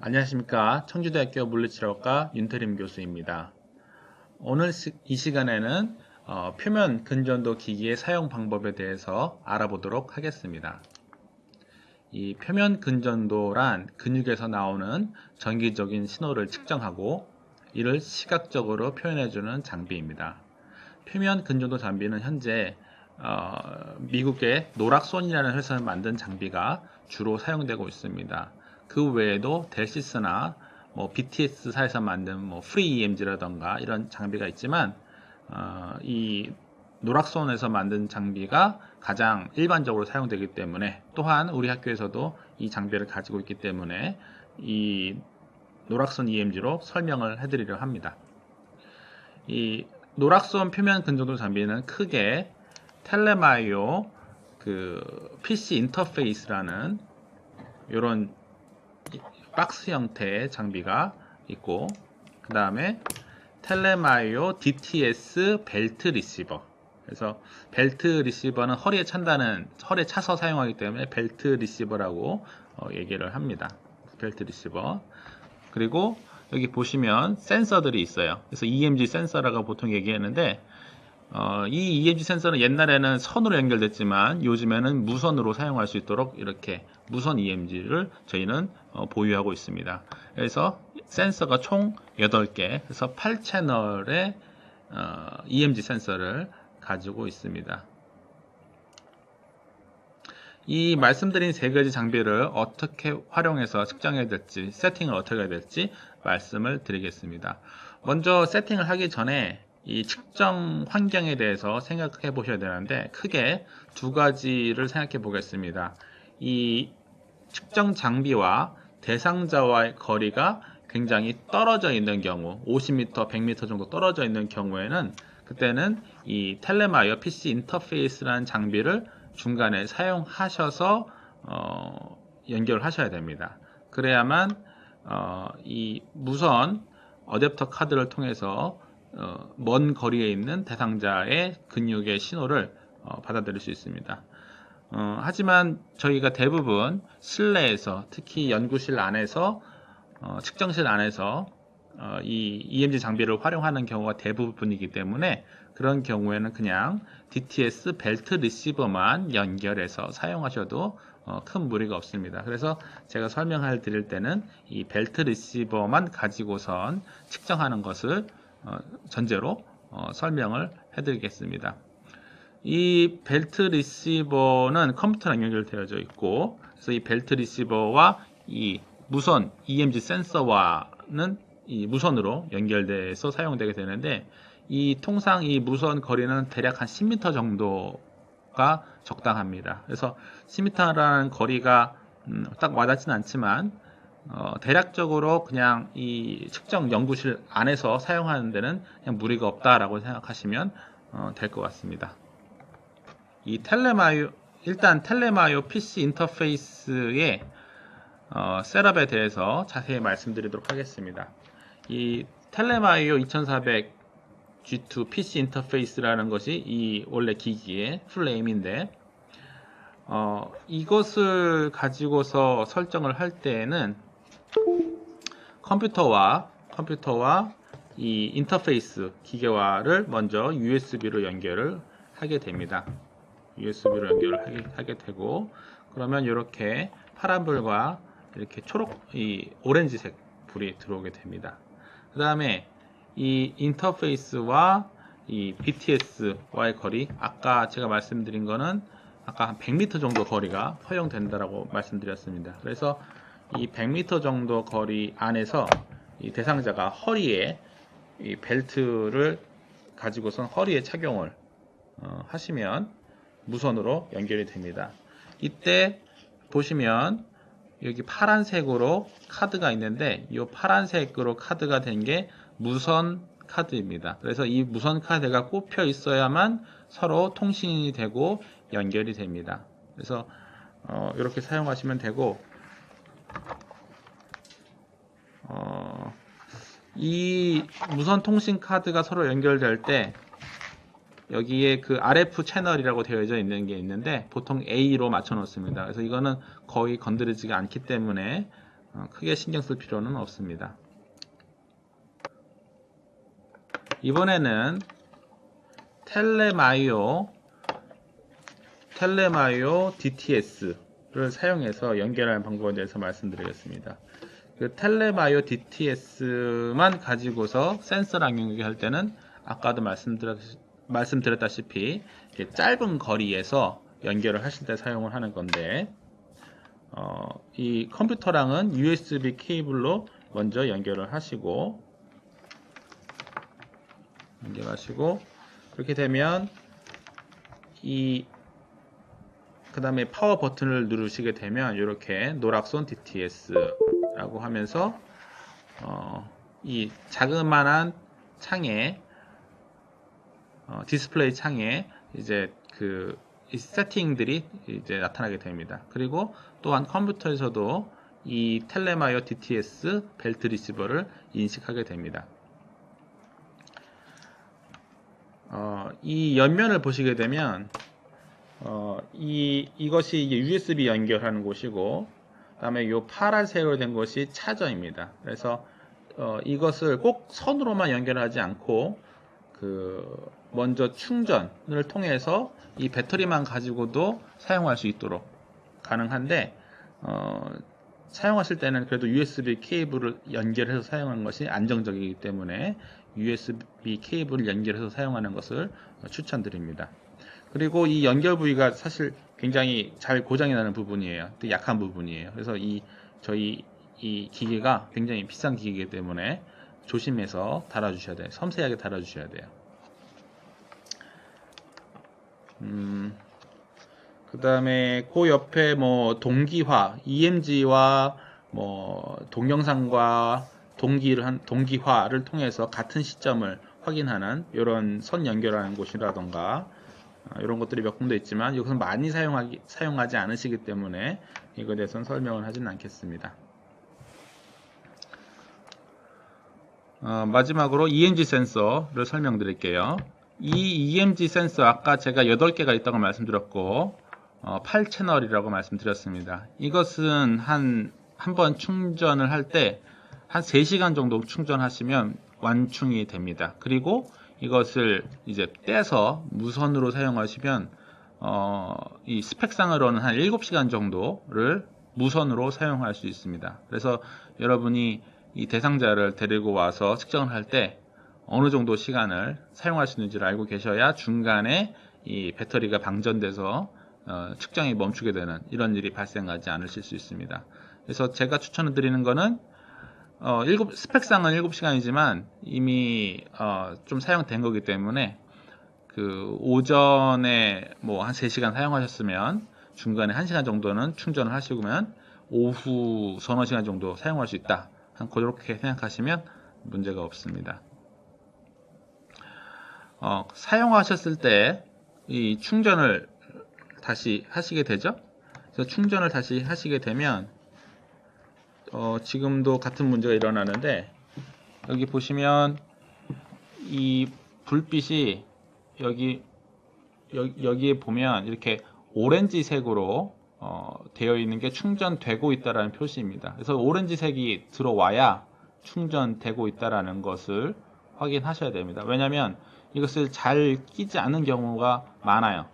안녕하십니까. 청주대학교 물리치료학과 윤태림 교수입니다. 오늘 이 시간에는 표면 근전도 기기의 사용 방법에 대해서 알아보도록 하겠습니다. 이 표면 근전도란 근육에서 나오는 전기적인 신호를 측정하고 이를 시각적으로 표현해주는 장비입니다. 표면 근전도 장비는 현재 미국의 노락손이라는 회사를 만든 장비가 주로 사용되고 있습니다. 그 외에도 델시스나 BTS사에서 만든 FreeEMG라던가 이런 장비가 있지만 이 노락손에서 만든 장비가 가장 일반적으로 사용되기 때문에, 또한 우리 학교에서도 이 장비를 가지고 있기 때문에 이 노락손 EMG로 설명을 해드리려 합니다. 이 노락손 표면 근전도 장비는 크게 텔레마이오 PC 인터페이스라는 이런 박스 형태의 장비가 있고, 그 다음에 텔레마이오 DTS 벨트 리시버. 그래서 벨트 리시버는 허리에 차서 사용하기 때문에 벨트 리시버라고 얘기를 합니다. 벨트 리시버. 그리고 여기 보시면 센서들이 있어요. 그래서 EMG 센서라고 보통 얘기하는데, 이 EMG 센서는 옛날에는 선으로 연결됐지만 요즘에는 무선으로 사용할 수 있도록 이렇게 무선 EMG를 저희는 보유하고 있습니다. 그래서 센서가 총 8개, 그래서 8채널의 EMG 센서를 가지고 있습니다. 이 말씀드린 3가지 장비를 어떻게 활용해서 측정해야 될지, 세팅을 어떻게 해야 될지 말씀을 드리겠습니다. 먼저 세팅을 하기 전에 이 측정 환경에 대해서 생각해 보셔야 되는데, 크게 2가지를 생각해 보겠습니다. 이 측정 장비와 대상자와의 거리가 굉장히 떨어져 있는 경우, 50m, 100m 정도 떨어져 있는 경우에는, 그때는 이 텔레마이어 PC 인터페이스라는 장비를 중간에 사용하셔서 연결하셔야 됩니다. 그래야만 이 무선 어댑터 카드를 통해서 먼 거리에 있는 대상자의 근육의 신호를 받아들일 수 있습니다. 하지만 저희가 대부분 실내에서, 특히 연구실 안에서, 측정실 안에서 이 EMG 장비를 활용하는 경우가 대부분이기 때문에, 그런 경우에는 그냥 DTS 벨트 리시버만 연결해서 사용하셔도 큰 무리가 없습니다. 그래서 제가 설명을 드릴 때는 이 벨트 리시버만 가지고선 측정하는 것을 전제로 설명을 해드리겠습니다. 이 벨트 리시버는 컴퓨터랑 연결되어져 있고, 그래서 이 벨트 리시버와 이 무선 EMG 센서와는 이 무선으로 연결돼서 사용되게 되는데, 통상 이 무선 거리는 대략 한 10m 정도가 적당합니다. 그래서 10m라는 거리가 딱 와닿지는 않지만 대략적으로 그냥 이 측정 연구실 안에서 사용하는 데는 그냥 무리가 없다라고 생각하시면 될 것 같습니다. 이 일단 텔레마이오 PC 인터페이스의 셋업에 대해서 자세히 말씀드리도록 하겠습니다. 이 텔레마이오 2400 G2 PC 인터페이스라는 것이 이 원래 기기의 풀네임인데, 이것을 가지고서 설정을 할 때에는 컴퓨터와 이 인터페이스 기계화를 먼저 USB로 연결을 하게 됩니다. USB로 연결을 하게 되고, 그러면 이렇게 파란불과 이렇게 오렌지색 불이 들어오게 됩니다. 그 다음에 이 인터페이스와 이 BTS와의 거리, 아까 제가 말씀드린 거는 아까 한 100m 정도 거리가 허용된다라고 말씀드렸습니다. 그래서 이 100m 정도 거리 안에서 이 대상자가 허리에 이 벨트를 가지고선 허리에 착용을 하시면 무선으로 연결이 됩니다. 이때 보시면 여기 파란색으로 카드가 있는데, 이 파란색으로 카드가 된 게 무선 카드입니다. 그래서 이 무선 카드가 꼽혀 있어야만 서로 통신이 되고 연결이 됩니다. 그래서 이렇게 사용하시면 되고, 이 무선 통신 카드가 서로 연결될 때 여기에 그 RF 채널이라고 되어져 있는 게 있는데, 보통 A로 맞춰 놓습니다. 그래서 이거는 거의 건드리지가 않기 때문에 크게 신경 쓸 필요는 없습니다. 이번에는 텔레마이오 DTS를 사용해서 연결하는 방법에 대해서 말씀드리겠습니다. 그 텔레마이오 DTS만 가지고서 센서랑 연결할 때는 아까도 말씀드렸다시피 짧은 거리에서 연결을 하실 때 사용을 하는 건데, 이 컴퓨터랑은 USB 케이블로 먼저 연결하시고 그렇게 되면 그 다음에 파워 버튼을 누르시게 되면 이렇게 노락손 DTS라고 하면서 이 자그마한 창에 디스플레이 창에 이제 이 세팅들이 이제 나타나게 됩니다. 그리고 또한 컴퓨터에서도 이 텔레마이오 DTS 벨트 리시버를 인식하게 됩니다. 이 옆면을 보시게 되면 이것이 이제 USB 연결하는 곳이고, 그다음에 이 파란색으로 된 것이 차저입니다. 그래서 이것을 꼭 선으로만 연결하지 않고 먼저 충전을 통해서 이 배터리만 가지고도 사용할 수 있도록 가능한데, 사용하실 때는 그래도 USB 케이블을 연결해서 사용하는 것이 안정적이기 때문에 USB 케이블을 연결해서 사용하는 것을 추천드립니다. 그리고 이 연결 부위가 사실 굉장히 잘 고장이 나는 부분이에요. 되게 약한 부분이에요. 그래서 저희 이 기계가 굉장히 비싼 기계이기 때문에 조심해서 달아주셔야 돼요. 섬세하게 달아주셔야 돼요. 그 다음에 그 옆에 뭐 동기화, EMG와 뭐 동영상과 동기화를 통해서 같은 시점을 확인하는 이런 선 연결하는 곳이라던가 이런 것들이 몇 군데 있지만 여기서 많이 사용하지 않으시기 때문에 이거에 대해서는 설명을 하지는 않겠습니다. 마지막으로 EMG 센서를 설명드릴게요. 이 EMG 센서 아까 제가 8개가 있다고 말씀드렸고 8채널이라고 말씀드렸습니다. 이것은 한 번 충전을 할 때 한 3시간 정도 충전하시면 완충이 됩니다. 그리고 이것을 이제 떼서 무선으로 사용하시면 이 스펙상으로는 한 7시간 정도를 무선으로 사용할 수 있습니다. 그래서 여러분이 이 대상자를 데리고 와서 측정을 할 때 어느 정도 시간을 사용할 수 있는지를 알고 계셔야 중간에 이 배터리가 방전돼서 측정이 멈추게 되는 이런 일이 발생하지 않으실 수 있습니다. 그래서 제가 추천을 드리는 거는 스펙상은 7시간이지만 이미 좀 사용된 거기 때문에 오전에 뭐 한 3시간 사용하셨으면 중간에 1시간 정도는 충전을 하시면 오후 서너 시간 정도 사용할 수 있다. 그렇게 생각하시면 문제가 없습니다. 사용하셨을 때 이 충전을 다시 하시게 되죠. 그래서 충전을 다시 하시게 되면 지금도 같은 문제가 일어나는데, 여기 보시면 이 불빛이 여기에 보면 이렇게 오렌지색으로 되어 있는 게 충전되고 있다라는 표시입니다. 그래서 오렌지색이 들어와야 충전되고 있다라는 것을 확인하셔야 됩니다. 왜냐하면 이것을 잘 끼지 않는 경우가 많아요.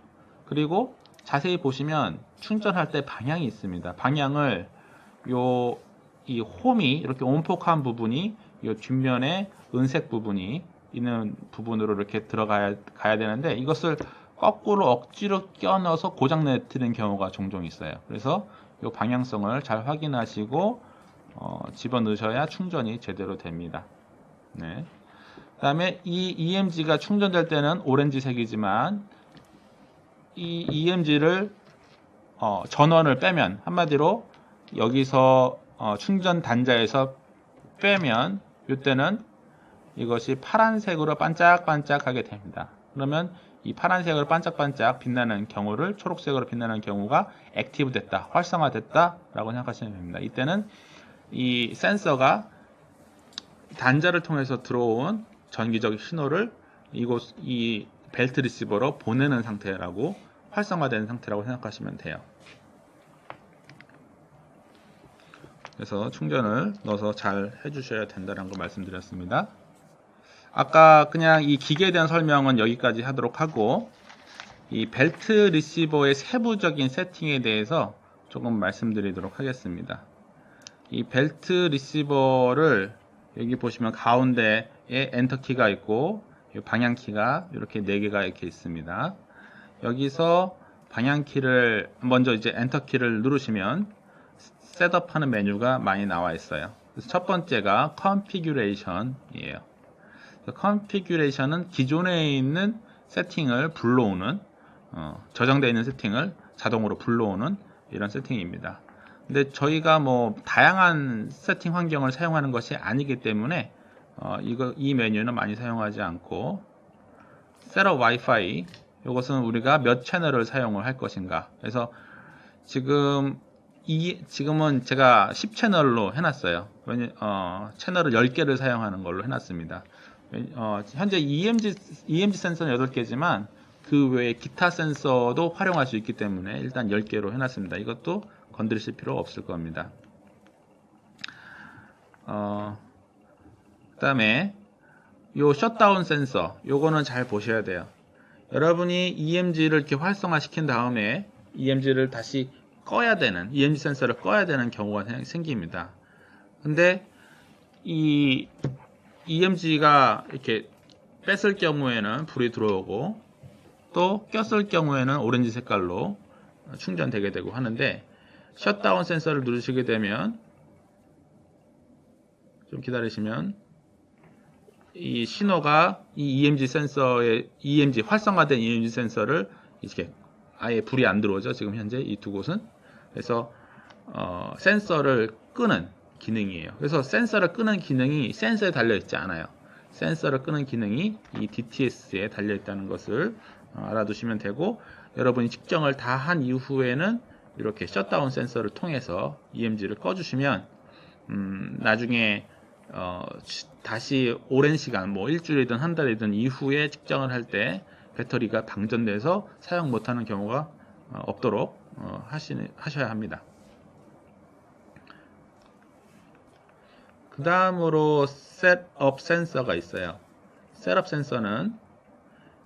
그리고 자세히 보시면 충전할 때 방향이 있습니다. 방향을 이 홈이 이렇게 온폭한 부분이 이 뒷면에 은색 부분이 있는 부분으로 이렇게 들어가야 되는데, 이것을 거꾸로 억지로 껴넣어서 고장 내트는 경우가 종종 있어요. 그래서 이 방향성을 잘 확인하시고 집어넣으셔야 충전이 제대로 됩니다. 네. 그 다음에 이 EMG가 충전될 때는 오렌지색이지만 이 EMG를 전원을 빼면, 한마디로 여기서 충전 단자에서 빼면 이때는 이것이 파란색으로 반짝반짝하게 됩니다. 그러면 이 파란색으로 반짝반짝 빛나는 경우를 초록색으로 빛나는 경우가 액티브 됐다, 활성화됐다 라고 생각하시면 됩니다. 이때는 이 센서가 단자를 통해서 들어온 전기적 신호를 이 벨트 리시버로 보내는 상태라고, 활성화된 상태라고 생각하시면 돼요. 그래서 충전을 넣어서 잘 해주셔야 된다는 거 말씀드렸습니다. 아까 그냥 이 기계에 대한 설명은 여기까지 하도록 하고, 이 벨트 리시버의 세부적인 세팅에 대해서 조금 말씀드리도록 하겠습니다. 이 벨트 리시버를 여기 보시면 가운데에 엔터키가 있고 방향키가 이렇게 4개가 이렇게 있습니다. 여기서 방향키를 먼저 이제 엔터키를 누르시면 셋업하는 메뉴가 많이 나와 있어요. 그래서 첫 번째가 컨피규레이션이에요. 컨피규레이션은 기존에 있는 세팅을 불러오는 저장되어 있는 세팅을 자동으로 불러오는 이런 세팅입니다. 근데 저희가 뭐 다양한 세팅 환경을 사용하는 것이 아니기 때문에 이 메뉴는 많이 사용하지 않고, 셋업 와이파이, 이것은 우리가 몇 채널을 사용을 할 것인가. 그래서 지금은 제가 10채널로 해놨어요. 채널을 10개를 사용하는 걸로 해놨습니다. 현재 EMG 센서는 8개지만 그 외에 기타 센서도 활용할 수 있기 때문에 일단 10개로 해놨습니다. 이것도 건드리실 필요 없을 겁니다. 그 다음에 요 셧다운 센서, 요거는 잘 보셔야 돼요. 여러분이 EMG를 이렇게 활성화 시킨 다음에 EMG를 다시 꺼야 되는, EMG 센서를 꺼야 되는 경우가 생깁니다. 근데 이 EMG가 이렇게 뺐을 경우에는 불이 들어오고, 또 꼈을 경우에는 오렌지 색깔로 충전되게 되고 하는데, 셧다운 센서를 누르시게 되면, 좀 기다리시면 이 신호가 이 EMG 센서의 활성화된 EMG 센서를 이렇게 아예 불이 안 들어오죠. 지금 현재 이 두 곳은. 그래서 센서를 끄는 기능이에요. 그래서 센서를 끄는 기능이 센서에 달려 있지 않아요. 센서를 끄는 기능이 이 DTS에 달려 있다는 것을 알아두시면 되고, 여러분이 측정을 다 한 이후에는 이렇게 셧다운 센서를 통해서 EMG를 꺼주시면 나중에 다시 오랜 시간, 뭐 일주일이든 한 달이든 이후에 측정을 할 때 배터리가 방전돼서 사용 못하는 경우가 없도록 하셔야 합니다. 그 다음으로 셋업 센서가 있어요. 셋업 센서는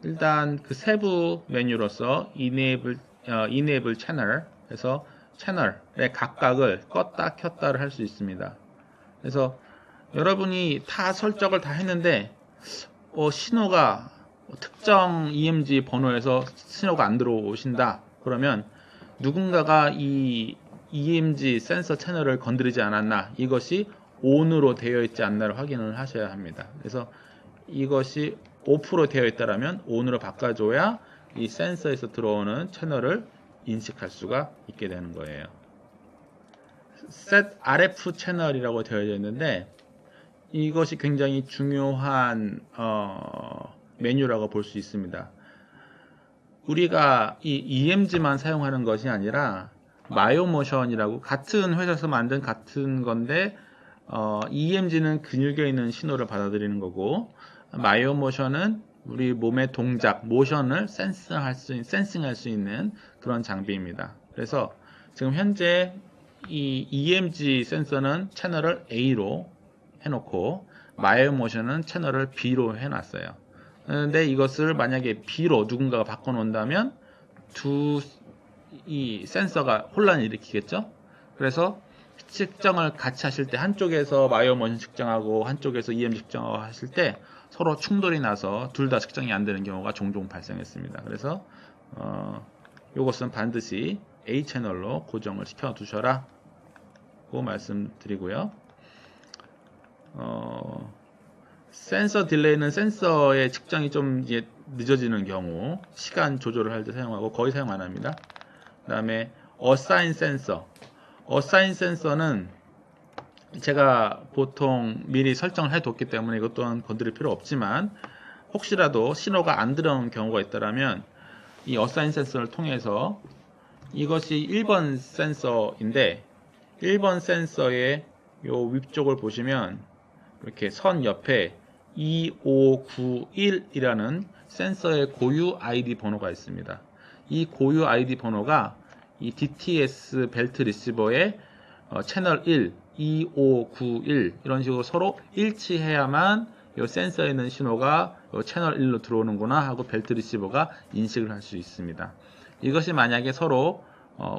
일단 그 세부 메뉴로서 Enable 채널, 그래서 채널의 각각을 껐다 켰다를 할 수 있습니다. 그래서 여러분이 다 설정을 다 했는데 신호가 특정 EMG 번호에서 신호가 안 들어오신다. 그러면 누군가가 이 EMG 센서 채널을 건드리지 않았나, 이것이 ON으로 되어 있지 않나를 확인을 하셔야 합니다. 그래서 이것이 OFF로 되어 있다면 ON으로 바꿔줘야 이 센서에서 들어오는 채널을 인식할 수가 있게 되는 거예요. Set RF 채널이라고 되어 있는데, 이것이 굉장히 중요한 메뉴라고 볼 수 있습니다. 우리가 이 EMG만 사용하는 것이 아니라 마이오모션이라고, 같은 회사에서 만든 같은 건데 EMG는 근육에 있는 신호를 받아들이는 거고, 마이오모션은 우리 몸의 동작, 모션을 센싱할 수 있는 그런 장비입니다. 그래서 지금 현재 이 EMG 센서는 채널을 A로 해놓고 마이오모션은 채널을 B로 해놨어요. 그런데 이것을 만약에 B로 누군가가 바꿔놓는다면 이 센서가 혼란을 일으키겠죠. 그래서 측정을 같이 하실 때, 한쪽에서 마이오모션 측정하고 한쪽에서 EMG 측정하고 하실 때 서로 충돌이 나서 둘 다 측정이 안 되는 경우가 종종 발생했습니다. 그래서 이것은 반드시 A 채널로 고정을 시켜 두셔라 고 말씀드리고요. 센서 딜레이는 센서의 측정이 좀 이제 늦어지는 경우 시간 조절을 할 때 사용하고 거의 사용 안 합니다. 그 다음에 어사인 센서. 어사인 센서는 제가 보통 미리 설정을 해뒀기 때문에 이것 또한 건드릴 필요 없지만, 혹시라도 신호가 안 들어오는 경우가 있다면 이 어사인 센서를 통해서, 이것이 1번 센서인데 1번 센서의 요 위쪽을 보시면 이렇게 선 옆에 2591이라는 센서의 고유 ID 번호가 있습니다. 이 고유 ID 번호가 이 DTS 벨트 리시버의 채널 1, 2591 이런 식으로 서로 일치해야만 이 센서에 있는 신호가 채널 1로 들어오는구나 하고 벨트 리시버가 인식을 할 수 있습니다. 이것이 만약에 서로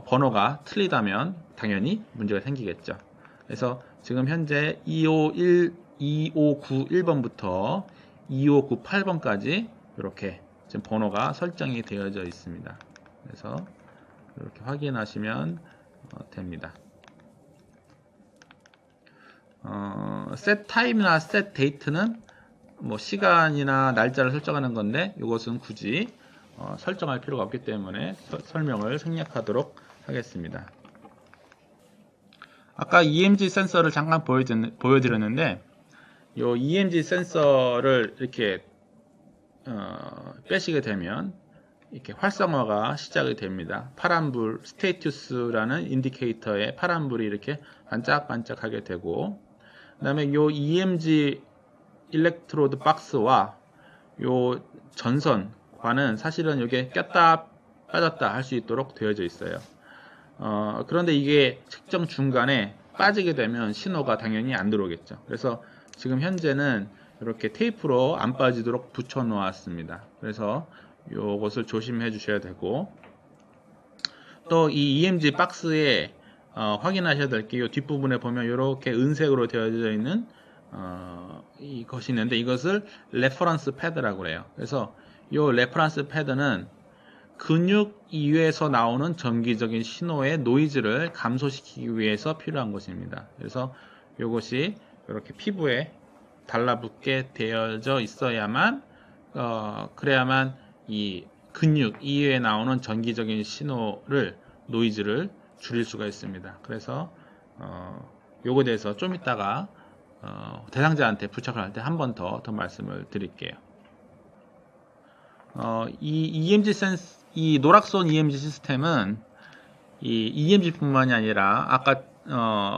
번호가 틀리다면 당연히 문제가 생기겠죠. 그래서 지금 현재 2591번부터 2598번까지 이렇게 지금 번호가 설정이 되어져 있습니다. 그래서 이렇게 확인하시면 됩니다. set time이나 set date는 뭐 시간이나 날짜를 설정하는 건데 이것은 굳이 설정할 필요가 없기 때문에 설명을 생략하도록 하겠습니다. 아까 EMG 센서를 잠깐 보여드렸는데 이 EMG 센서를 이렇게 빼시게 되면 이렇게 활성화가 시작이 됩니다. 파란불 스테이투스라는 인디케이터에 파란불이 이렇게 반짝반짝하게 되고, 그 다음에 이 EMG 일렉트로드 박스와 이 전선과는 사실은 이게 꼈다 빠졌다 할 수 있도록 되어져 있어요. 그런데 이게 측정 중간에 빠지게 되면 신호가 당연히 안 들어오겠죠. 그래서 지금 현재는 이렇게 테이프로 안 빠지도록 붙여 놓았습니다. 그래서 이것을 조심해 주셔야 되고, 또 이 EMG 박스에 확인하셔야 될 게 이 뒷부분에 보면 이렇게 은색으로 되어져 있는 이것이 있는데 이것을 레퍼런스 패드라고 해요. 그래서 이 레퍼런스 패드는 근육 이외에서 나오는 전기적인 신호의 노이즈를 감소시키기 위해서 필요한 것입니다. 그래서 이것이 이렇게 피부에 달라붙게 되어져 있어야만 그래야만 이 근육 이외에 나오는 전기적인 신호를 노이즈를 줄일 수가 있습니다. 그래서 요거에 대해서 좀 이따가 대상자한테 부착을 할 때 한 번 더 말씀을 드릴게요. 이 노락손 EMG 시스템은 이 EMG뿐만이 아니라 아까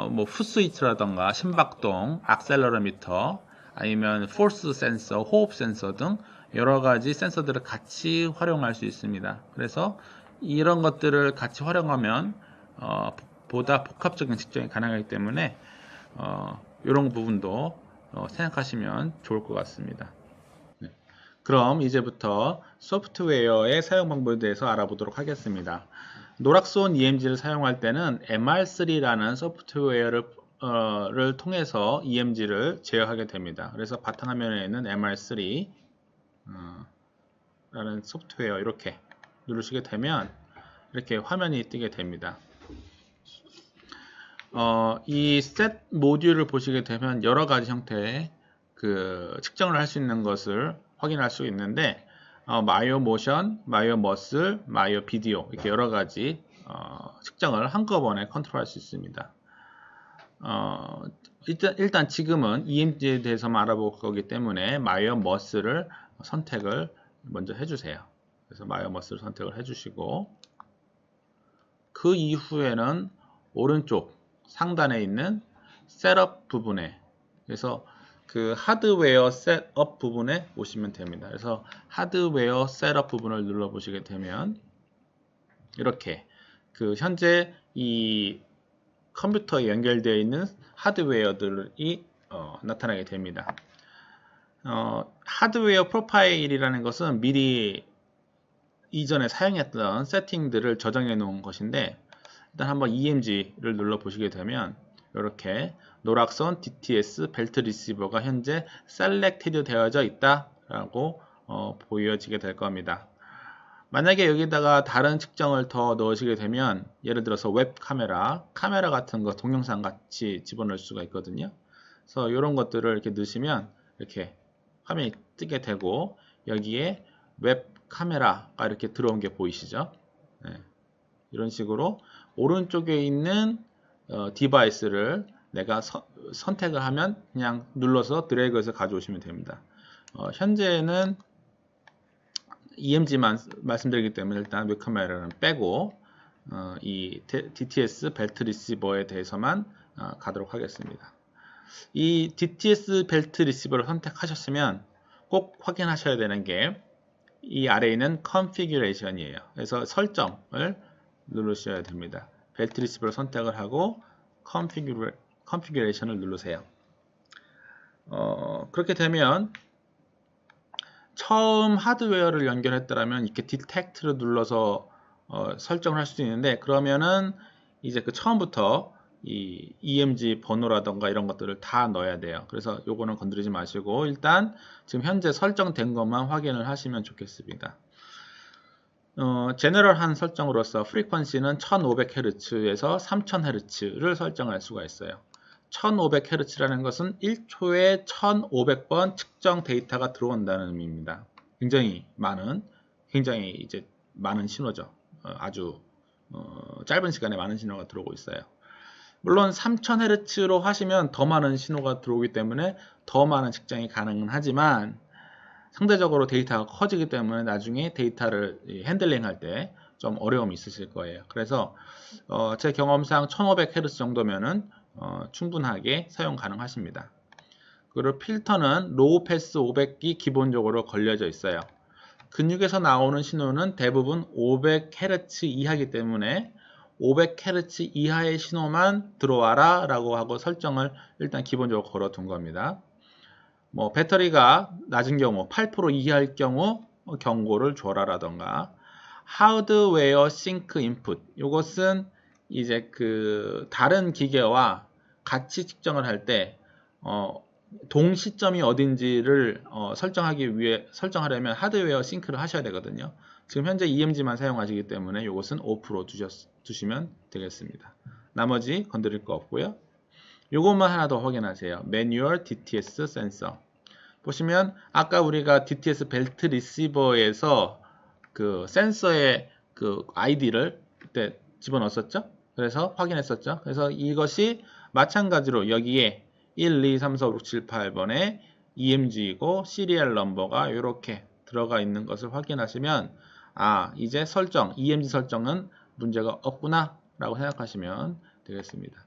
뭐 풋스위치라던가 심박동, 악셀러로미터, 아니면 포스 센서, 호흡 센서 등 여러 가지 센서들을 같이 활용할 수 있습니다. 그래서 이런 것들을 같이 활용하면 보다 복합적인 측정이 가능하기 때문에 이런 부분도 생각하시면 좋을 것 같습니다. 네. 그럼 이제부터 소프트웨어의 사용 방법에 대해서 알아보도록 하겠습니다. 노락손 EMG를 사용할 때는 MR3라는 소프트웨어를 통해서 EMG를 제어하게 됩니다. 그래서 바탕화면에 있는 MR3 라는 소프트웨어 이렇게 누르시게 되면 이렇게 화면이 뜨게 됩니다. 이 셋 모듈을 보시게 되면 여러 가지 형태의 측정을 할 수 있는 것을 확인할 수 있는데 마이오 모션, 마이오 머슬, 마이오 비디오 이렇게 여러 가지 측정을 한꺼번에 컨트롤할 수 있습니다. 일단 지금은 EMG에 대해서만 알아볼 거기 때문에 마이오 머슬을 선택을 먼저 해주세요. 그래서 마이오 머슬 선택을 해주시고 그 이후에는 오른쪽 상단에 있는 셋업 부분에 그래서 그 하드웨어 셋업 부분에 오시면 됩니다. 그래서 하드웨어 셋업 부분을 눌러 보시게 되면 이렇게 현재 이 컴퓨터에 연결되어 있는 하드웨어들이 나타나게 됩니다. 하드웨어 프로파일이라는 것은 미리 이전에 사용했던 세팅들을 저장해 놓은 것인데 일단 한번 EMG를 눌러 보시게 되면 이렇게 노락선 DTS 벨트 리시버가 현재 셀렉티드 되어져 있다 라고 보여지게 될 겁니다. 만약에 여기다가 다른 측정을 더 넣으시게 되면 예를 들어서 웹 카메라 같은 거 동영상 같이 집어넣을 수가 있거든요. 그래서 이런 것들을 이렇게 넣으시면 이렇게 화면이 뜨게 되고 여기에 웹 카메라가 이렇게 들어온 게 보이시죠? 네. 이런 식으로 오른쪽에 있는 디바이스를 내가 선택을 하면 그냥 눌러서 드래그해서 가져오시면 됩니다. 현재는 EMG만 말씀드리기 때문에 일단 웹카메라는 빼고 이 DTS 벨트 리시버에 대해서만 가도록 하겠습니다. 이 DTS 벨트 리시버를 선택하셨으면 꼭 확인하셔야 되는 게 이 아래에 있는 configuration이에요. 그래서 설정을 누르셔야 됩니다. 벨트 리시버를 선택을 하고 configuration을 누르세요. 그렇게 되면 처음 하드웨어를 연결했더라면 이렇게 detect를 눌러서 설정을 할 수도 있는데, 그러면은 이제 그 처음부터 이 EMG 번호라던가 이런 것들을 다 넣어야 돼요. 그래서 요거는 건드리지 마시고 일단 지금 현재 설정된 것만 확인을 하시면 좋겠습니다. 제너럴한 설정으로서 프리퀀시는 1500Hz에서 3000Hz를 설정할 수가 있어요. 1500Hz라는 것은 1초에 1500번 측정 데이터가 들어온다는 의미입니다. 굉장히 이제 많은 신호죠. 아주 짧은 시간에 많은 신호가 들어오고 있어요. 물론 3000Hz로 하시면 더 많은 신호가 들어오기 때문에 더 많은 측정이 가능은 하지만 상대적으로 데이터가 커지기 때문에 나중에 데이터를 핸들링 할 때 좀 어려움이 있으실 거예요. 그래서 제 경험상 1500Hz 정도면은 충분하게 사용 가능하십니다. 그리고 필터는 로우 패스 500기 기본적으로 걸려져 있어요. 근육에서 나오는 신호는 대부분 500Hz 이하이기 때문에 500Hz 이하의 신호만 들어와라 라고 하고 설정을 일단 기본적으로 걸어 둔 겁니다. 뭐 배터리가 낮은 경우 8% 이하일 경우 경고를 줘라 라던가, 하드웨어 싱크 인풋, 이것은 이제 그 다른 기계와 같이 측정을 할 때 동시점이 어딘지를 설정하려면 하드웨어 싱크를 하셔야 되거든요. 지금 현재 EMG만 사용하시기 때문에 이것은 오프로 두시면 되겠습니다. 나머지 건드릴 거 없고요. 요것만 하나 더 확인하세요. 매뉴얼 DTS 센서. 보시면 아까 우리가 DTS 벨트 리시버에서 그 센서의 그 아이디를 그때 집어넣었었죠. 그래서 확인했었죠. 그래서 이것이 마찬가지로 여기에 1, 2, 3, 4, 5, 6, 7, 8번에 EMG이고 시리얼 넘버가 이렇게 들어가 있는 것을 확인하시면 이제 EMG 설정은 문제가 없구나 라고 생각하시면 되겠습니다.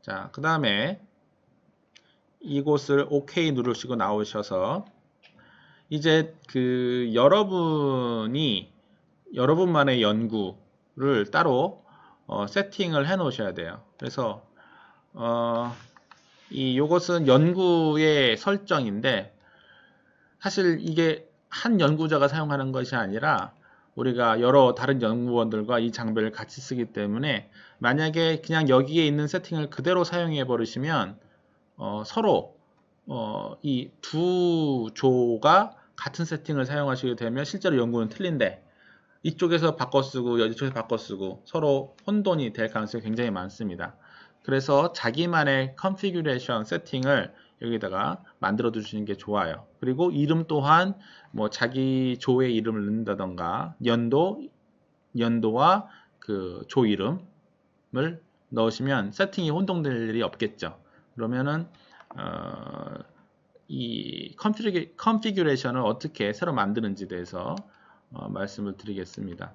자, 그 다음에 이곳을 OK 누르시고 나오셔서 이제 그 여러분만의 연구를 따로 세팅을 해 놓으셔야 돼요. 그래서 요것은 연구의 설정인데, 사실 이게 한 연구자가 사용하는 것이 아니라 우리가 여러 다른 연구원들과 이 장비를 같이 쓰기 때문에 만약에 그냥 여기에 있는 세팅을 그대로 사용해 버리시면 서로 이 두 조가 같은 세팅을 사용하시게 되면 실제로 연구는 틀린데 이쪽에서 바꿔 쓰고 이쪽에서 바꿔 쓰고 서로 혼돈이 될 가능성이 굉장히 많습니다. 그래서 자기만의 컨피규레이션 세팅을 여기다가 만들어 두시는 게 좋아요. 그리고 이름 또한 뭐 자기 조의 이름을 넣는다던가 연도와 그 조 이름을 넣으시면 세팅이 혼동될 일이 없겠죠. 그러면은 이 컨피규레이션을 어떻게 새로 만드는지에 대해서 말씀을 드리겠습니다.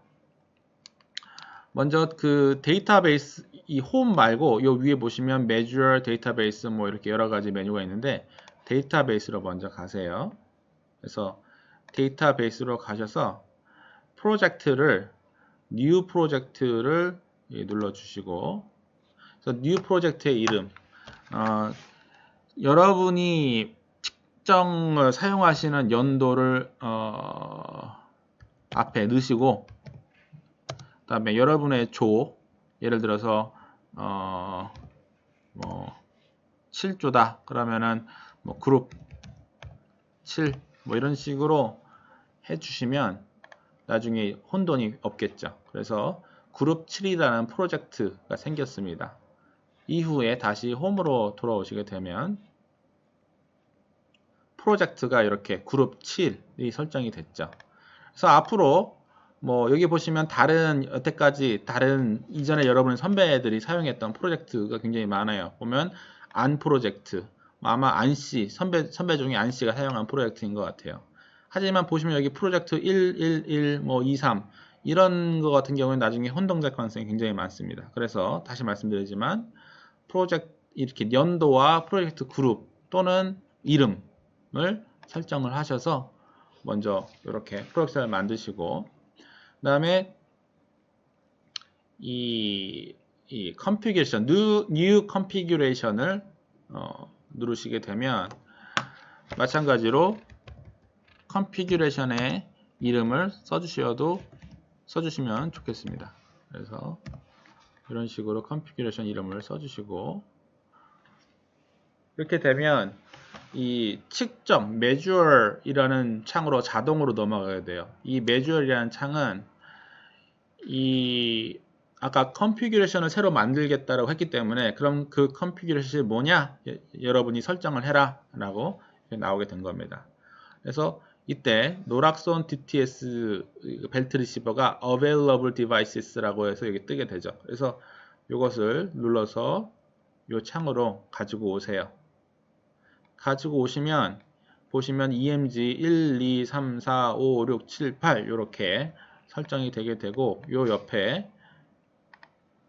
먼저 그 데이터베이스, 이 홈 말고 요 위에 보시면 measure 데이터베이스 뭐 이렇게 여러 가지 메뉴가 있는데 데이터베이스로 먼저 가세요. 그래서 데이터베이스로 가셔서 프로젝트를 new 프로젝트를 눌러 주시고, 그래서 new 프로젝트의 이름, 여러분이 측정을 사용하시는 연도를 앞에 넣으시고, 그 다음에 여러분의 조, 예를 들어서 뭐 7조다 그러면은 뭐 그룹 7 뭐 이런 식으로 해주시면 나중에 혼돈이 없겠죠. 그래서 그룹 7이라는 프로젝트가 생겼습니다. 이후에 다시 홈으로 돌아오시게 되면 프로젝트가 이렇게 그룹 7이 설정이 됐죠. 그래서 앞으로 뭐 여기 보시면 여태까지 다른 이전에 여러분의 선배들이 사용했던 프로젝트가 굉장히 많아요. 보면 안 프로젝트, 아마 안씨 선배 중에 안씨가 사용한 프로젝트인 것 같아요. 하지만 보시면 여기 프로젝트 111, 뭐 23 이런 거 같은 경우는 나중에 혼동될 가능성이 굉장히 많습니다. 그래서 다시 말씀드리지만 프로젝트 이렇게 연도와 프로젝트 그룹 또는 이름을 설정을 하셔서 먼저 이렇게 프로젝트를 만드시고, 그 다음에 이 이 configuration, new configuration을 누르시게 되면 마찬가지로 configuration의 이름을 써주시면 좋겠습니다. 그래서 이런 식으로 configuration 이름을 써주시고, 이렇게 되면 이 측정 measure 이라는 창으로 자동으로 넘어가게 돼요. 이 measure 이라는 창은 이 아까 configuration을 새로 만들겠다라고 했기 때문에, 그럼 그 configuration이 뭐냐? 여러분이 설정을 해라 라고 나오게 된 겁니다. 그래서 이때 노락손 DTS 벨트 리시버가 available devices라고 해서 여기 뜨게 되죠. 그래서 이것을 눌러서 이 창으로 가지고 오세요. 가지고 오시면 보시면 EMG 1, 2, 3, 4, 5, 6, 7, 8 이렇게 설정이 되게 되고, 요 옆에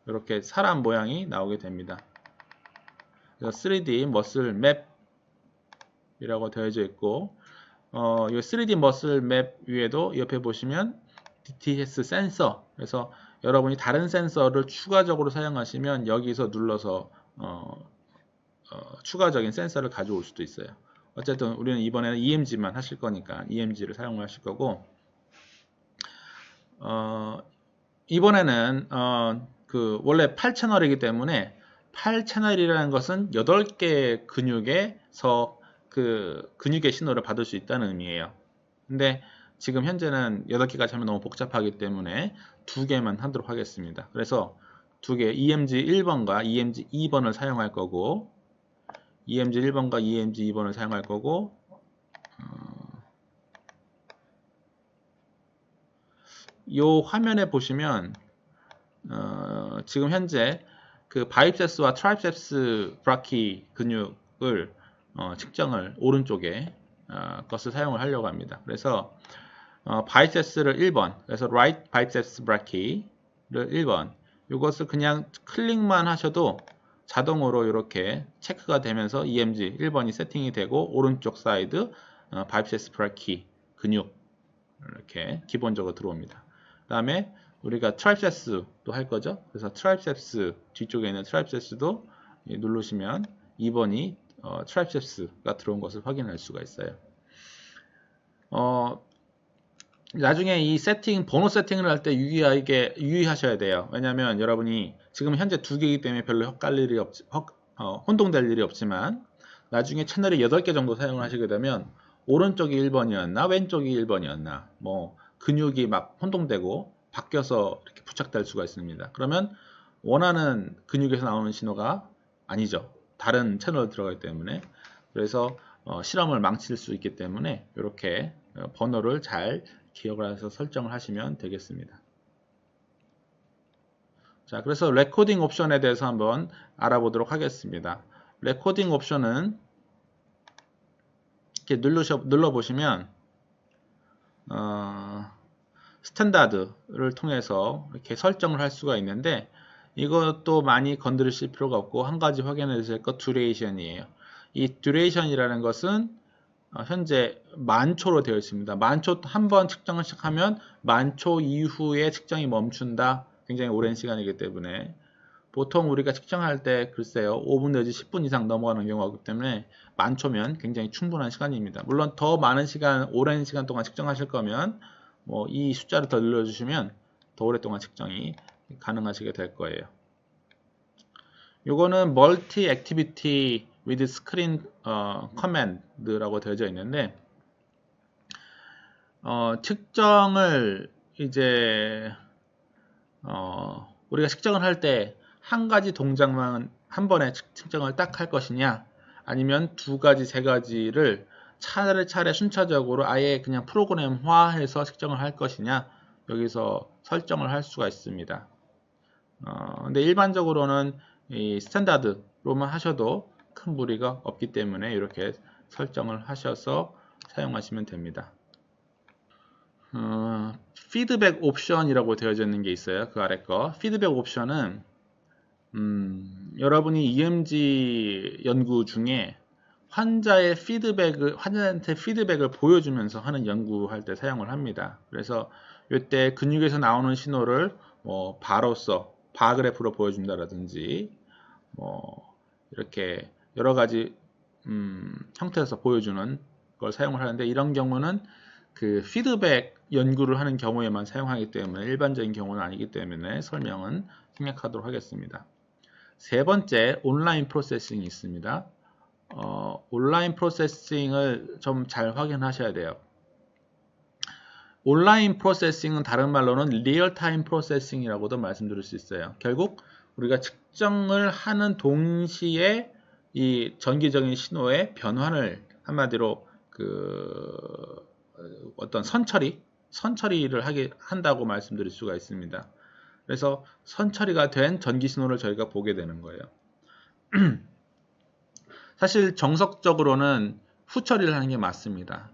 이렇게 사람 모양이 나오게 됩니다. 그래서 3D 머슬 맵이라고 되어져 있고, 이 3D 머슬 맵 위에도 옆에 보시면 DTS 센서, 그래서 여러분이 다른 센서를 추가적으로 사용하시면 여기서 눌러서 추가적인 센서를 가져올 수도 있어요. 어쨌든 우리는 이번에는 EMG만 하실 거니까 EMG를 사용하실 거고, 이번에는 원래 8채널이기 때문에 8채널이라는 것은 8개 근육에서 그 근육의 신호를 받을 수 있다는 의미예요. 근데 지금 현재는 8개까지 하면 너무 복잡하기 때문에 2개만 하도록 하겠습니다. 그래서 2개, EMG 1번과 EMG 2번을 사용할 거고, EMG 1번과 EMG 2번을 사용할 거고, 이 화면에 보시면 지금 현재 그 바이셉스와 트라이셉스 브라키 근육을 측정을 오른쪽에 것을 사용을 하려고 합니다. 그래서 바이셉스를 1번, 그래서 right biceps brachi를 1번, 이것을 그냥 클릭만 하셔도 자동으로 이렇게 체크가 되면서 EMG 1번이 세팅이 되고, 오른쪽 사이드 바이셉스 브라키 근육 이렇게 기본적으로 들어옵니다. 그 다음에 우리가 트라이셉스도 할 거죠. 그래서 트라이셉스 뒤쪽에 있는 트라이셉스도 누르시면 2번이 트라이셉스가 들어온 것을 확인할 수가 있어요. 나중에 이 번호 세팅을 할 때 유의하셔야 돼요. 왜냐하면 여러분이 지금 현재 2개이기 때문에 별로 혼동될 일이 없지만, 나중에 채널이 8개 정도 사용을 하시게 되면 오른쪽이 1번이었나 왼쪽이 1번이었나 뭐 근육이 막 혼동되고 바뀌어서 이렇게 부착될 수가 있습니다. 그러면 원하는 근육에서 나오는 신호가 아니죠. 다른 채널로 들어가기 때문에. 그래서 실험을 망칠 수 있기 때문에 이렇게 번호를 잘 기억을 해서 설정을 하시면 되겠습니다. 자, 그래서 레코딩 옵션에 대해서 한번 알아보도록 하겠습니다. 레코딩 옵션은 이렇게 눌러보시면 스탠다드를 통해서 이렇게 설정을 할 수가 있는데, 이것도 많이 건드리실 필요가 없고, 한 가지 확인해 주실 것 듀레이션이에요. 이 듀레이션이라는 것은 현재 만초로 되어 있습니다. 만초 한번 측정을 시작하면 만초 이후에 측정이 멈춘다. 굉장히 오랜 시간이기 때문에 보통 우리가 측정할 때 글쎄요 5분 내지 10분 이상 넘어가는 경우가 있기 때문에 만초면 굉장히 충분한 시간입니다. 물론 더 많은 시간, 오랜 시간 동안 측정하실 거면 뭐 이 숫자를 더 늘려주시면 더 오랫동안 측정이 가능하시게 될 거예요. 요거는 멀티 액티비티 with screen command라고 되어져 있는데, 측정을 이제 우리가 측정을 할 때 한 가지 동작만 한 번에 측정을 딱 할 것이냐, 아니면 2가지, 3가지를 차례차례 순차적으로 아예 그냥 프로그램화해서 측정을 할 것이냐, 여기서 설정을 할 수가 있습니다. 근데 일반적으로는 이 스탠다드로만 하셔도 큰 무리가 없기 때문에 이렇게 설정을 하셔서 사용하시면 됩니다. 피드백 옵션이라고 되어져 있는 게 있어요. 그 아래 거. 피드백 옵션은 여러분이 EMG 연구 중에 환자한테 피드백을 보여주면서 하는 연구할 때 사용을 합니다. 그래서 이때 근육에서 나오는 신호를 뭐 바로서 바그래프로 보여준다라든지 뭐 이렇게 여러 가지 형태에서 보여주는 걸 사용을 하는데, 이런 경우는 그 피드백 연구를 하는 경우에만 사용하기 때문에 일반적인 경우는 아니기 때문에 설명은 생략하도록 하겠습니다. 세 번째, 온라인 프로세싱이 있습니다. 온라인 프로세싱을 좀 잘 확인하셔야 돼요. 온라인 프로세싱은 다른 말로는 리얼타임 프로세싱이라고도 말씀드릴 수 있어요. 결국 우리가 측정을 하는 동시에 이 전기적인 신호의 변환을 한마디로 어떤 선처리를 한다고 말씀드릴 수가 있습니다. 그래서 선처리가 된 전기 신호를 저희가 보게 되는 거예요. 사실 정석적으로는 후처리를 하는 게 맞습니다.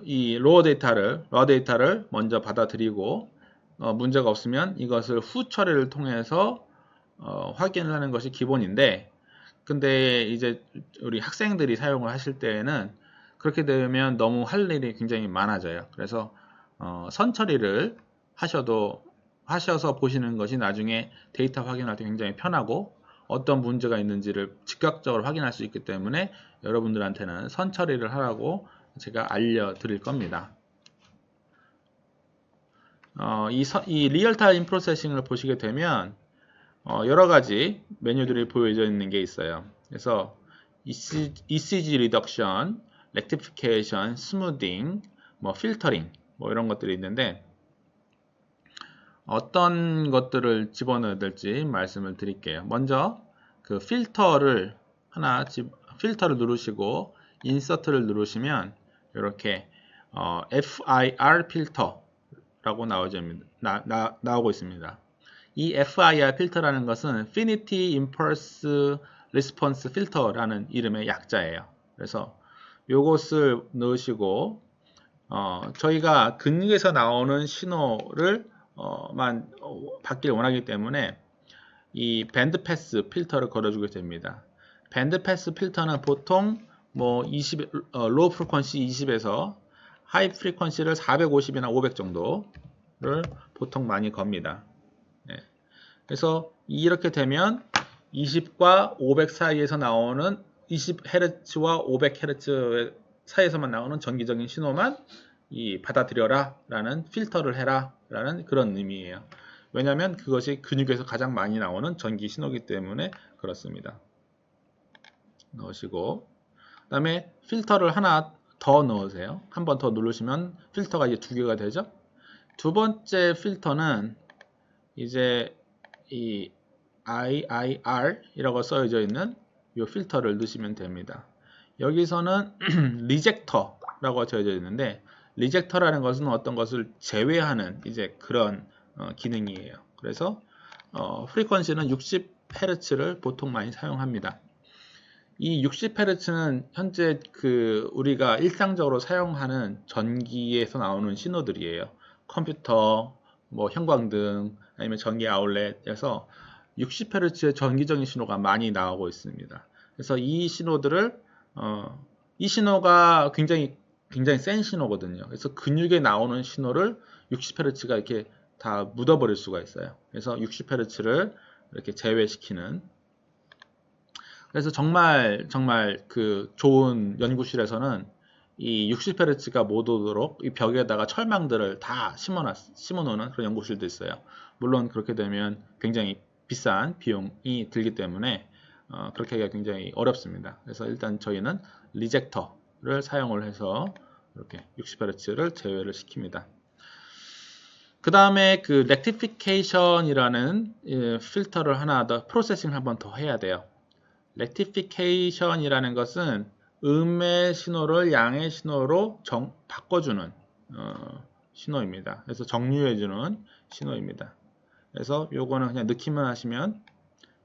이 로어 데이터를 먼저 받아들이고 문제가 없으면 이것을 후처리를 통해서 확인을 하는 것이 기본인데, 근데 이제 우리 학생들이 사용을 하실 때에는 그렇게 되면 너무 할 일이 굉장히 많아져요. 그래서 선처리를 하셔서 보시는 것이 나중에 데이터 확인할 때 굉장히 편하고 어떤 문제가 있는지를 즉각적으로 확인할 수 있기 때문에 여러분들한테는 선처리를 하라고 제가 알려드릴 겁니다. 이 리얼타임 프로세싱을 보시게 되면 여러 가지 메뉴들이 보여져 있는 게 있어요. 그래서 ECG 리덕션, 렉티피케이션, 스무딩, 뭐 필터링, 뭐 이런 것들이 있는데 어떤 것들을 집어넣어야 될지 말씀을 드릴게요. 먼저 그 필터를 누르시고 인서트를 누르시면 이렇게 FIR 필터라고 나오고 있습니다. 이 FIR 필터라는 것은 Finity Impulse Response Filter라는 이름의 약자예요. 그래서 이것을 넣으시고 저희가 근육에서 나오는 신호를 받길 원하기 때문에 이 밴드 패스 필터를 걸어주게 됩니다. 밴드 패스 필터는 보통 뭐 로우 프리퀀시 20에서 하이 프리퀀시를 450이나 500 정도를 보통 많이 겁니다. 네. 그래서 이렇게 되면 20과 500 사이에서 나오는 20Hz와 500Hz 사이에서만 나오는 전기적인 신호만 받아들여라 라는, 필터를 해라 라는 그런 의미예요. 왜냐하면 그것이 근육에서 가장 많이 나오는 전기 신호이기 때문에 그렇습니다. 넣으시고 그 다음에 필터를 하나 더 넣으세요. 한 번 더 누르시면 필터가 이제 2개가 되죠. 두 번째 필터는 이제 이 IIR 이라고 써져 있는 이 필터를 넣으시면 됩니다. 여기서는 리젝터라고 써져 있는데, 리젝터라는 것은 어떤 것을 제외하는 이제 그런 기능이에요. 그래서 프리퀀시는 60Hz를 보통 많이 사용합니다. 이 60Hz는 현재 우리가 일상적으로 사용하는 전기에서 나오는 신호들이에요. 컴퓨터, 뭐 형광등, 아니면 전기 아울렛에서 60Hz의 전기적인 신호가 많이 나오고 있습니다. 그래서 이 신호들을 이 신호가 굉장히 센 신호거든요. 그래서 근육에 나오는 신호를 60Hz가 이렇게 다 묻어버릴 수가 있어요. 그래서 60Hz를 이렇게 제외시키는, 그래서 정말 좋은 연구실에서는 이 60Hz가 못 오도록 이 벽에다가 철망들을 다 심어놓는 그런 연구실도 있어요. 물론 그렇게 되면 굉장히 비싼 비용이 들기 때문에 그렇게 하기가 굉장히 어렵습니다. 그래서 일단 저희는 리젝터를 사용을 해서 이렇게 60Hz를 제외를 시킵니다. 그 다음에 렉티피케이션이라는 필터를 하나 더, 프로세싱을 한 번 더 해야 돼요. 렉티피케이션이라는 것은 음의 신호를 양의 신호로 바꿔주는 신호입니다. 그래서 정류해주는 신호입니다. 그래서 요거는 그냥 넣기만 하시면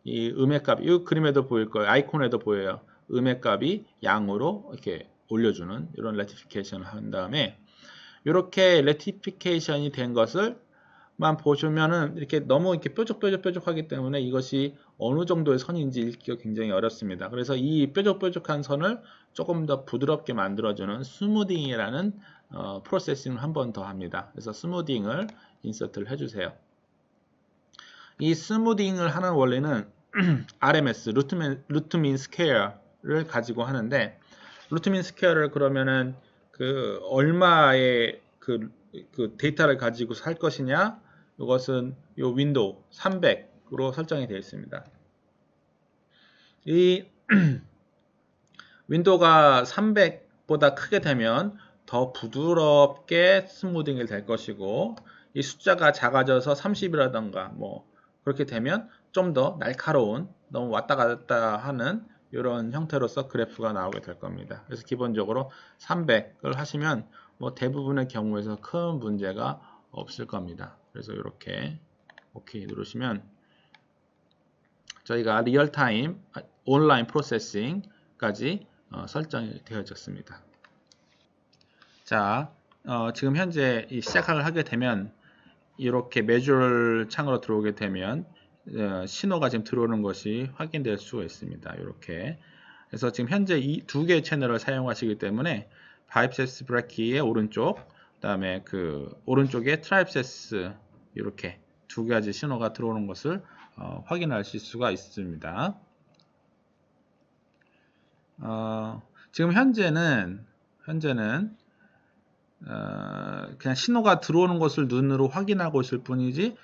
이 음의 값, 이 그림에도 보일 거예요. 아이콘에도 보여요. 음의 값이 양으로 이렇게 올려주는 이런 렉티피케이션을 한 다음에, 이렇게 렉티피케이션이 된 것을만 보시면은 이렇게 너무 이렇게 뾰족하기 때문에 이것이 어느 정도의 선인지 읽기가 굉장히 어렵습니다. 그래서 이 뾰족한 선을 조금 더 부드럽게 만들어주는 스무딩이라는 프로세싱을 한 번 더 합니다. 그래서 스무딩을 인서트를 해주세요. 이 스무딩을 하는 원리는 RMS, 루트 민 스퀘어를 가지고 하는데, 루트 민 스퀘어를 그러면은 그 얼마의 그 데이터를 가지고 살 것이냐, 이것은 요 윈도우 300으로 설정이 되어 있습니다. 이 윈도우가 300보다 크게 되면 더 부드럽게 스무딩이 될 것이고, 이 숫자가 작아져서 30이라던가 뭐 그렇게 되면 좀 더 날카로운, 너무 왔다 갔다 하는 이런 형태로서 그래프가 나오게 될 겁니다. 그래서 기본적으로 300을 하시면 뭐 대부분의 경우에서 큰 문제가 없을 겁니다. 그래서 이렇게 오케이 누르시면 저희가 리얼타임 온라인 프로세싱까지 설정이 되어졌습니다. 자, 지금 현재 시작을 하게 되면 이렇게 매주얼 창으로 들어오게 되면 신호가 지금 들어오는 것이 확인될 수가 있습니다. 이렇게. 그래서 지금 현재 이 두 개의 채널을 사용하시기 때문에 바이프세스 브레이키의 오른쪽, 그다음에 그 오른쪽에 트라이프세스 이렇게 두 가지 신호가 들어오는 것을 확인하실 수가 있습니다. 지금 현재는 그냥 신호가 들어오는 것을 눈으로 확인하고 있을 뿐이지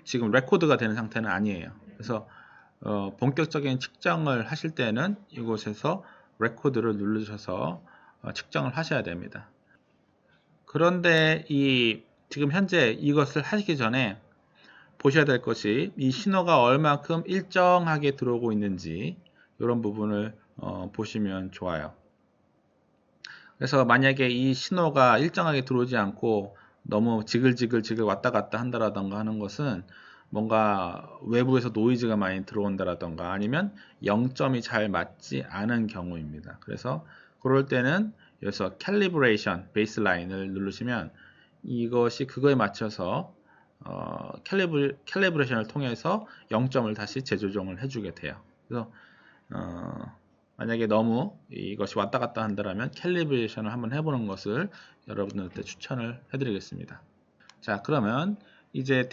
지금 레코드가 되는 상태는 아니에요. 그래서 본격적인 측정을 하실 때는 이곳에서 레코드를 누르셔서 측정을 하셔야 됩니다. 그런데 지금 현재 이것을 하시기 전에 보셔야 될 것이 이 신호가 얼마큼 일정하게 들어오고 있는지 이런 부분을 보시면 좋아요. 그래서 만약에 이 신호가 일정하게 들어오지 않고 너무 지글지글 왔다 갔다 한다라던가 하는 것은 뭔가 외부에서 노이즈가 많이 들어온다라던가 아니면 0점이 잘 맞지 않은 경우입니다. 그래서 그럴 때는 여기서 캘리브레이션 베이스라인을 누르시면 이것이 그거에 맞춰서 캘리브레이션을 통해서 0점을 다시 재조정을 해주게 돼요. 그래서 만약에 너무 이것이 왔다 갔다 한다면 캘리브레이션을 한번 해보는 것을 여러분들한테 추천을 해드리겠습니다. 자, 그러면 이제